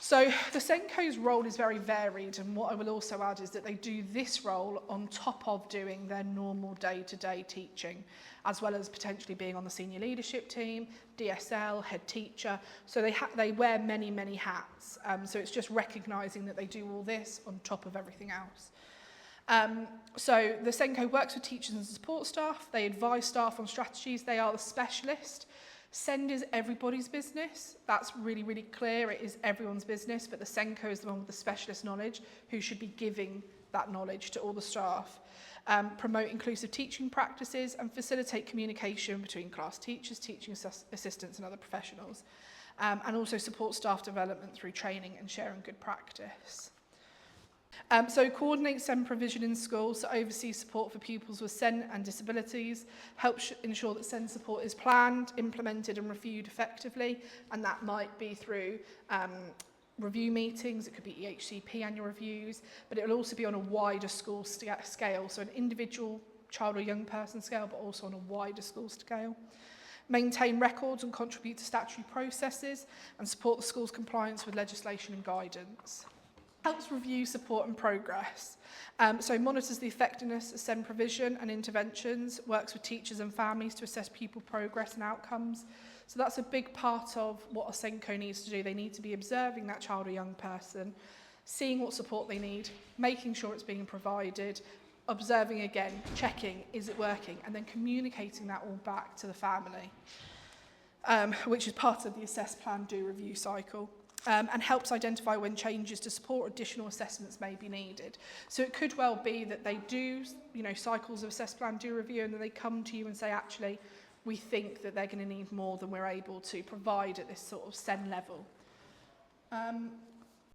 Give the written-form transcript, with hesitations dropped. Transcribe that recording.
So the SENDCo's role is very varied, and what I will also add is that they do this role on top of doing their normal day-to-day teaching, as well as potentially being on the senior leadership team, DSL, head teacher. So they wear many, many hats. So it's just recognising that they do all this on top of everything else. So the SENDCo works with teachers and support staff. They advise staff on strategies. They are the specialist. SEND is everybody's business. That's really, really clear. It is everyone's business, but the SENDCo is the one with the specialist knowledge who should be giving that knowledge to all the staff. Promote inclusive teaching practices and facilitate communication between class teachers, teaching assistants and other professionals. And also support staff development through training and sharing good practice. So coordinate SEND provision in schools to oversee support for pupils with SEND and disabilities, helps ensure that SEND support is planned, implemented and reviewed effectively, and that might be through review meetings, it could be EHCP annual reviews, but it will also be on a wider school scale, so an individual child or young person scale, but also on a wider school scale. Maintain records and contribute to statutory processes and support the school's compliance with legislation and guidance. Helps review support and progress. So monitors the effectiveness of SEND provision and interventions, works with teachers and families to assess pupil progress and outcomes. So that's a big part of what a SENDCo needs to do. They need to be observing that child or young person, seeing what support they need, making sure it's being provided, observing again, checking, is it working, and then communicating that all back to the family, which is part of the assess, plan, do, review cycle. And helps identify when changes to support or additional assessments may be needed. So it could well be that they do, cycles of assess, plan, do, review, and then they come to you and say, actually, we think that they're going to need more than we're able to provide at this sort of SEND level.